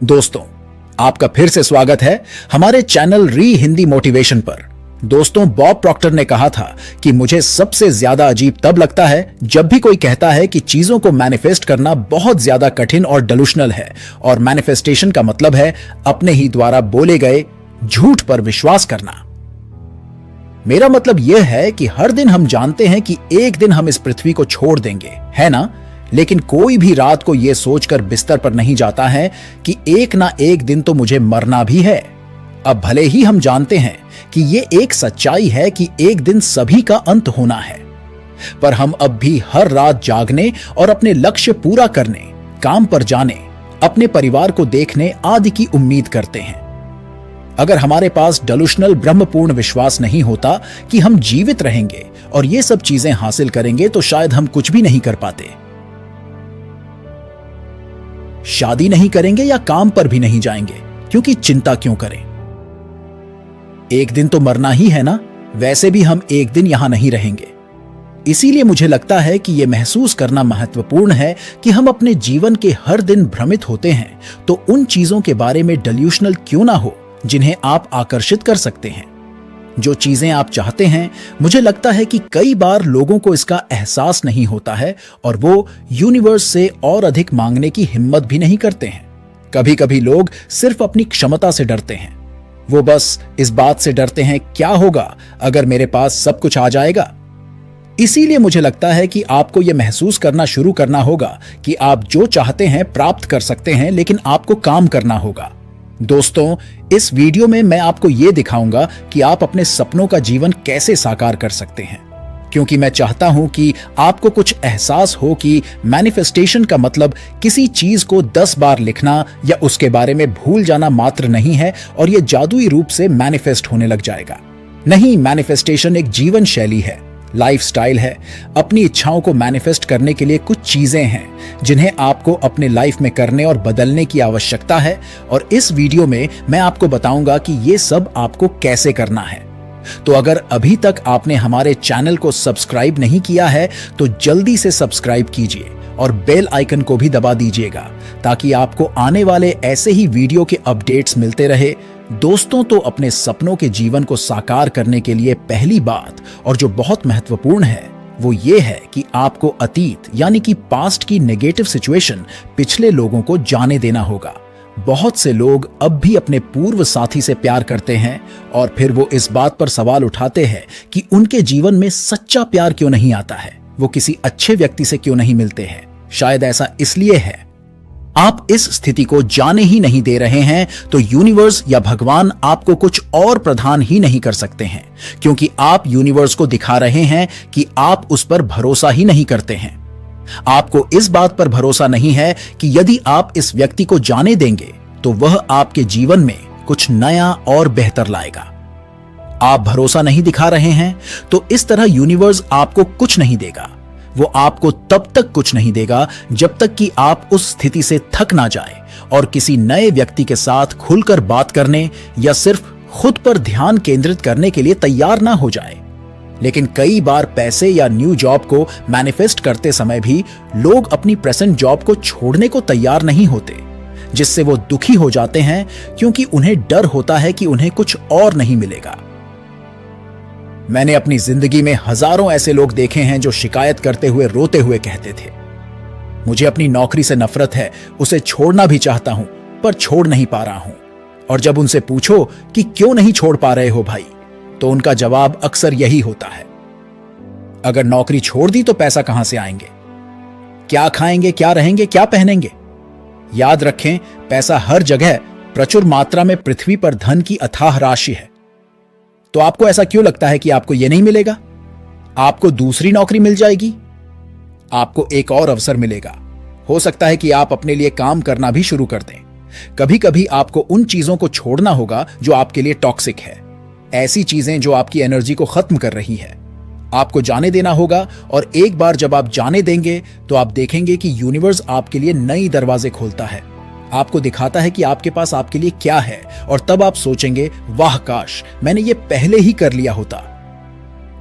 दोस्तों, आपका फिर से स्वागत है हमारे चैनल री हिंदी मोटिवेशन पर। दोस्तों, बॉब प्रॉक्टर ने कहा था कि मुझे सबसे ज्यादा अजीब तब लगता है जब भी कोई कहता है कि चीजों को मैनिफेस्ट करना बहुत ज्यादा कठिन और डेलूशनल है, और मैनिफेस्टेशन का मतलब है अपने ही द्वारा बोले गए झूठ पर विश्वास करना। मेरा मतलब यह है कि हर दिन हम जानते हैं कि एक दिन हम इस पृथ्वी को छोड़ देंगे, है ना? लेकिन कोई भी रात को यह सोचकर बिस्तर पर नहीं जाता है कि एक ना एक दिन तो मुझे मरना भी है। अब भले ही हम जानते हैं कि यह एक सच्चाई है कि एक दिन सभी का अंत होना है, पर हम अब भी हर रात जागने और अपने लक्ष्य पूरा करने, काम पर जाने, अपने परिवार को देखने आदि की उम्मीद करते हैं। अगर हमारे पास डेलूशनल ब्रह्मपूर्ण विश्वास नहीं होता कि हम जीवित रहेंगे और ये सब चीजें हासिल करेंगे, तो शायद हम कुछ भी नहीं कर पाते। शादी नहीं करेंगे या काम पर भी नहीं जाएंगे, क्योंकि चिंता क्यों करें? एक दिन तो मरना ही है ना। वैसे भी हम एक दिन यहां नहीं रहेंगे। इसीलिए मुझे लगता है कि यह महसूस करना महत्वपूर्ण है कि हम अपने जीवन के हर दिन भ्रमित होते हैं, तो उन चीजों के बारे में डेल्यूशनल क्यों ना हो जिन्हें आप आकर्षित कर सकते हैं। जो चीजें आप चाहते हैं, मुझे लगता है कि कई बार लोगों को इसका एहसास नहीं होता है और वो यूनिवर्स से और अधिक मांगने की हिम्मत भी नहीं करते हैं। कभी कभी लोग सिर्फ अपनी क्षमता से डरते हैं। वो बस इस बात से डरते हैं, क्या होगा अगर मेरे पास सब कुछ आ जाएगा। इसीलिए मुझे लगता है कि आपको यह महसूस करना शुरू करना होगा कि आप जो चाहते हैं प्राप्त कर सकते हैं, लेकिन आपको काम करना होगा। दोस्तों, इस वीडियो में मैं आपको यह दिखाऊंगा कि आप अपने सपनों का जीवन कैसे साकार कर सकते हैं, क्योंकि मैं चाहता हूं कि आपको कुछ एहसास हो कि मैनिफेस्टेशन का मतलब किसी चीज को 10 बार लिखना या उसके बारे में भूल जाना मात्र नहीं है और यह जादुई रूप से मैनिफेस्ट होने लग जाएगा। नहीं, मैनिफेस्टेशन एक जीवन शैली है, लाइफस्टाइल है। अपनी इच्छाओं को मैनिफेस्ट करने के लिए कुछ चीजें हैं जिन्हें आपको अपने लाइफ में करने और बदलने की आवश्यकता है, और इस वीडियो में मैं आपको बताऊंगा कि ये सब आपको कैसे करना है। तो अगर अभी तक आपने हमारे चैनल को सब्सक्राइब नहीं किया है तो जल्दी से सब्सक्राइब कीजिए और बेल आइकन को भी दबा दीजिएगा, ताकि आपको आने वाले ऐसे ही वीडियो के अपडेट्स मिलते रहे। दोस्तों, तो अपने सपनों के जीवन को साकार करने के लिए पहली बात, और जो बहुत महत्वपूर्ण है, वो ये है कि आपको अतीत यानी कि पास्ट की नेगेटिव सिचुएशन, पिछले लोगों को जाने देना होगा। बहुत से लोग अब भी अपने पूर्व साथी से प्यार करते हैं और फिर वो इस बात पर सवाल उठाते हैं कि उनके जीवन में सच्चा प्यार क्यों नहीं आता है, वो किसी अच्छे व्यक्ति से क्यों नहीं मिलते हैं। शायद ऐसा इसलिए है आप इस स्थिति को जाने ही नहीं दे रहे हैं, तो यूनिवर्स या भगवान आपको कुछ और प्रदान ही नहीं कर सकते हैं, क्योंकि आप यूनिवर्स को दिखा रहे हैं कि आप उस पर भरोसा ही नहीं करते हैं। आपको इस बात पर भरोसा नहीं है कि यदि आप इस व्यक्ति को जाने देंगे तो वह आपके जीवन में कुछ नया और बेहतर लाएगा। आप भरोसा नहीं दिखा रहे हैं, तो इस तरह यूनिवर्स आपको कुछ नहीं देगा। वो आपको तब तक कुछ नहीं देगा जब तक कि आप उस स्थिति से थक ना जाए और किसी नए व्यक्ति के साथ खुलकर बात करने या सिर्फ खुद पर ध्यान केंद्रित करने के लिए तैयार ना हो जाए। लेकिन कई बार पैसे या न्यू जॉब को मैनिफेस्ट करते समय भी लोग अपनी प्रेजेंट जॉब को छोड़ने को तैयार नहीं होते, जिससे वो दुखी हो जाते हैं, क्योंकि उन्हें डर होता है कि उन्हें कुछ और नहीं मिलेगा। मैंने अपनी जिंदगी में हजारों ऐसे लोग देखे हैं जो शिकायत करते हुए, रोते हुए कहते थे, मुझे अपनी नौकरी से नफरत है, उसे छोड़ना भी चाहता हूं पर छोड़ नहीं पा रहा हूं। और जब उनसे पूछो कि क्यों नहीं छोड़ पा रहे हो भाई, तो उनका जवाब अक्सर यही होता है, अगर नौकरी छोड़ दी तो पैसा कहां से आएंगे, क्या खाएंगे, क्या रहेंगे, क्या पहनेंगे। याद रखें, पैसा हर जगह प्रचुर मात्रा में पृथ्वी पर धन की अथाह राशि है। तो आपको ऐसा क्यों लगता है कि आपको यह नहीं मिलेगा? आपको दूसरी नौकरी मिल जाएगी, आपको एक और अवसर मिलेगा। हो सकता है कि आप अपने लिए काम करना भी शुरू कर दें। कभी कभी आपको उन चीजों को छोड़ना होगा जो आपके लिए टॉक्सिक है, ऐसी चीजें जो आपकी एनर्जी को खत्म कर रही है। आपको जाने देना होगा, और एक बार जब आप जाने देंगे तो आप देखेंगे कि यूनिवर्स आपके लिए नई दरवाजे खोलता है, आपको दिखाता है कि आपके पास आपके लिए क्या है, और तब आप सोचेंगे, वाह, काश मैंने ये पहले ही कर लिया होता,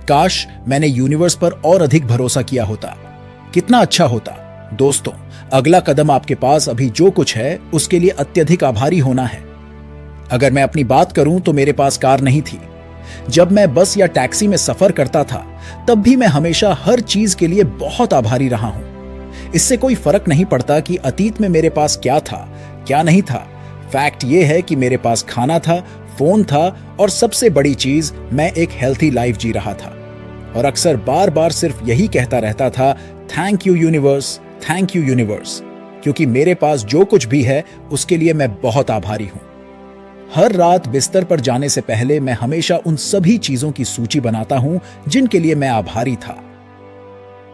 काश मैंने यूनिवर्स पर और अधिक भरोसा किया होता, कितना अच्छा होता। दोस्तों, अगला कदम आपके पास अभी जो कुछ है उसके लिए अत्यधिक आभारी होना है। अगर मैं अपनी बात करूं तो मेरे पास कार नहीं थी। जब मैं बस या टैक्सी में सफर करता था तब भी मैं हमेशा हर चीज के लिए बहुत आभारी रहा हूं। इससे कोई फर्क नहीं पड़ता कि अतीत में मेरे पास क्या था, क्या नहीं था। फैक्ट ये है कि मेरे पास खाना था, फोन था और सबसे बड़ी चीज, मैं एक हेल्थी लाइफ जी रहा था। और अक्सर बार बार सिर्फ यही कहता रहता था, thank you universe, thank you universe, क्योंकि मेरे पास जो कुछ भी है उसके लिए मैं बहुत आभारी हूं। हर रात बिस्तर पर जाने से पहले मैं हमेशा उन सभी चीजों की सूची बनाता हूं जिनके लिए मैं आभारी था।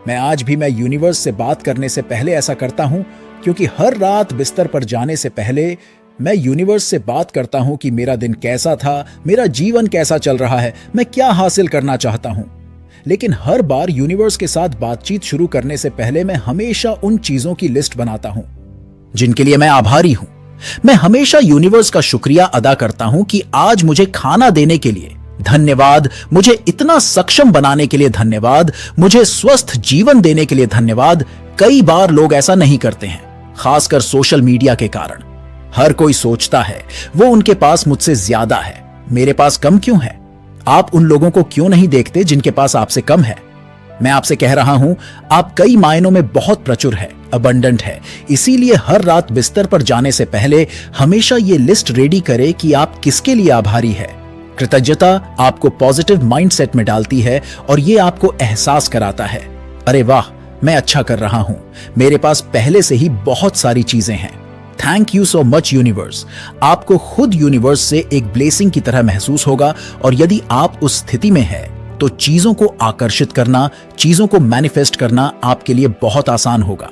मैं आज भी मैं यूनिवर्स से बात करने से पहले ऐसा करता हूं, क्योंकि हर रात बिस्तर पर जाने से पहले मैं यूनिवर्स से बात करता हूं कि मेरा दिन कैसा था, मेरा जीवन कैसा चल रहा है, मैं क्या हासिल करना चाहता हूं। लेकिन हर बार यूनिवर्स के साथ बातचीत शुरू करने से पहले मैं हमेशा उन चीजों की लिस्ट बनाता हूं जिनके लिए मैं आभारी हूं। मैं हमेशा यूनिवर्स का शुक्रिया अदा करता हूं कि आज मुझे खाना देने के लिए धन्यवाद, मुझे इतना सक्षम बनाने के लिए धन्यवाद, मुझे स्वस्थ जीवन देने के लिए धन्यवाद। कई बार लोग ऐसा नहीं करते हैं, खासकर सोशल मीडिया के कारण। हर कोई सोचता है वो उनके पास मुझसे ज्यादा है, मेरे पास कम क्यों है। आप उन लोगों को क्यों नहीं देखते जिनके पास आपसे कम है। मैं आपसे कह रहा हूं, आप कई मायनों में बहुत प्रचुर है, अबंडेंट है। इसीलिए हर रात बिस्तर पर जाने से पहले हमेशा ये लिस्ट रेडी करें कि आप किसके लिए आभारी है। कृतज्ञता आपको पॉजिटिव माइंडसेट में डालती है और ये आपको एहसास कराता है, अरे वाह, मैं अच्छा कर रहा हूं, मेरे पास पहले से ही बहुत सारी चीजें हैं। Thank you so much universe. आपको खुद यूनिवर्स से एक ब्लेसिंग की तरह महसूस होगा और यदि आप उस स्थिति में है तो चीजों को आकर्षित करना, चीजों को मैनिफेस्ट करना आपके लिए बहुत आसान होगा।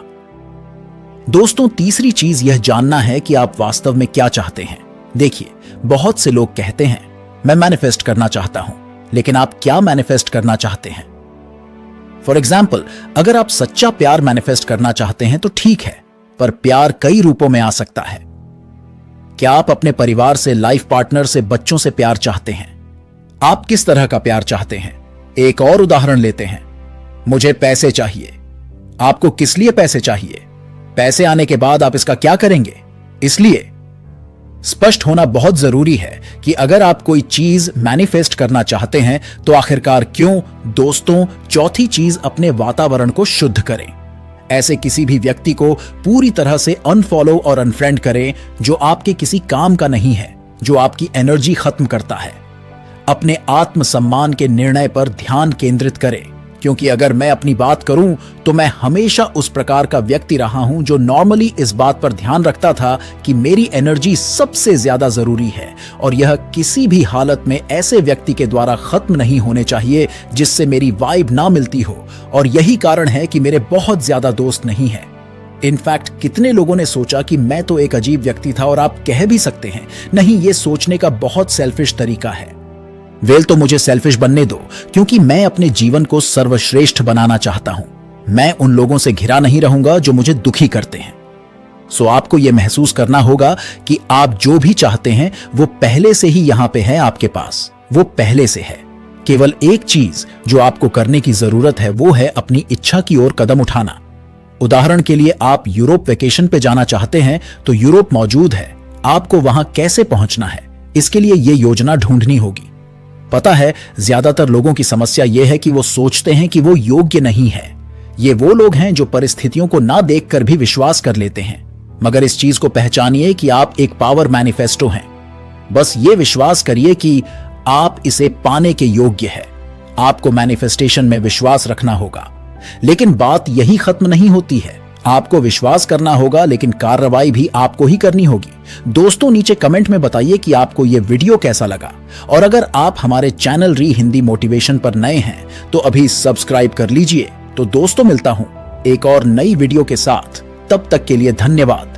दोस्तों, तीसरी चीज यह जानना है कि आप वास्तव में क्या चाहते हैं। देखिए, बहुत से लोग कहते हैं मैं मैनिफेस्ट करना चाहता हूं, लेकिन आप क्या मैनिफेस्ट करना चाहते हैं? फॉर एग्जाम्पल, अगर आप सच्चा प्यार मैनिफेस्ट करना चाहते हैं तो ठीक है, पर प्यार कई रूपों में आ सकता है। क्या आप अपने परिवार से, लाइफ पार्टनर से, बच्चों से प्यार चाहते हैं? आप किस तरह का प्यार चाहते हैं? एक और उदाहरण लेते हैं, मुझे पैसे चाहिए। आपको किस लिए पैसे चाहिए? पैसे आने के बाद आप इसका क्या करेंगे? इसलिए स्पष्ट होना बहुत जरूरी है कि अगर आप कोई चीज मैनिफेस्ट करना चाहते हैं तो आखिरकार क्यों? दोस्तों, चौथी चीज, अपने वातावरण को शुद्ध करें। ऐसे किसी भी व्यक्ति को पूरी तरह से अनफॉलो और अनफ्रेंड करें जो आपके किसी काम का नहीं है, जो आपकी एनर्जी खत्म करता है। अपने आत्मसम्मान के निर्णय पर ध्यान केंद्रित करें, क्योंकि अगर मैं अपनी बात करूं तो मैं हमेशा उस प्रकार का व्यक्ति रहा हूं जो नॉर्मली इस बात पर ध्यान रखता था कि मेरी एनर्जी सबसे ज्यादा जरूरी है और यह किसी भी हालत में ऐसे व्यक्ति के द्वारा खत्म नहीं होने चाहिए जिससे मेरी वाइब ना मिलती हो। और यही कारण है कि मेरे बहुत ज्यादा दोस्त नहीं हैं। इनफैक्ट कितने लोगों ने सोचा कि मैं तो एक अजीब व्यक्ति था, और आप कह भी सकते हैं नहीं, ये सोचने का बहुत सेल्फिश तरीका है। वेल, तो मुझे सेल्फिश बनने दो, क्योंकि मैं अपने जीवन को सर्वश्रेष्ठ बनाना चाहता हूं। मैं उन लोगों से घिरा नहीं रहूंगा जो मुझे दुखी करते हैं। सो आपको यह महसूस करना होगा कि आप जो भी चाहते हैं वो पहले से ही यहां पे है, आपके पास वो पहले से है। केवल एक चीज जो आपको करने की जरूरत है वो है अपनी इच्छा की ओर कदम उठाना। उदाहरण के लिए, आप यूरोप वेकेशन पे जाना चाहते हैं तो यूरोप मौजूद है, आपको वहां कैसे पहुंचना है इसके लिए यह योजना ढूंढनी होगी। पता है, ज्यादातर लोगों की समस्या यह है कि वो सोचते हैं कि वो योग्य नहीं है। ये वो लोग हैं जो परिस्थितियों को ना देखकर भी विश्वास कर लेते हैं। मगर इस चीज को पहचानिए कि आप एक पावर मैनिफेस्टो हैं। बस ये विश्वास करिए कि आप इसे पाने के योग्य है। आपको मैनिफेस्टेशन में विश्वास रखना होगा, लेकिन बात यही खत्म नहीं होती है। आपको विश्वास करना होगा, लेकिन कार्रवाई भी आपको ही करनी होगी। दोस्तों, नीचे कमेंट में बताइए कि आपको यह वीडियो कैसा लगा, और अगर आप हमारे चैनल री हिंदी मोटिवेशन पर नए हैं तो अभी सब्सक्राइब कर लीजिए। तो दोस्तों, मिलता हूं एक और नई वीडियो के साथ, तब तक के लिए धन्यवाद।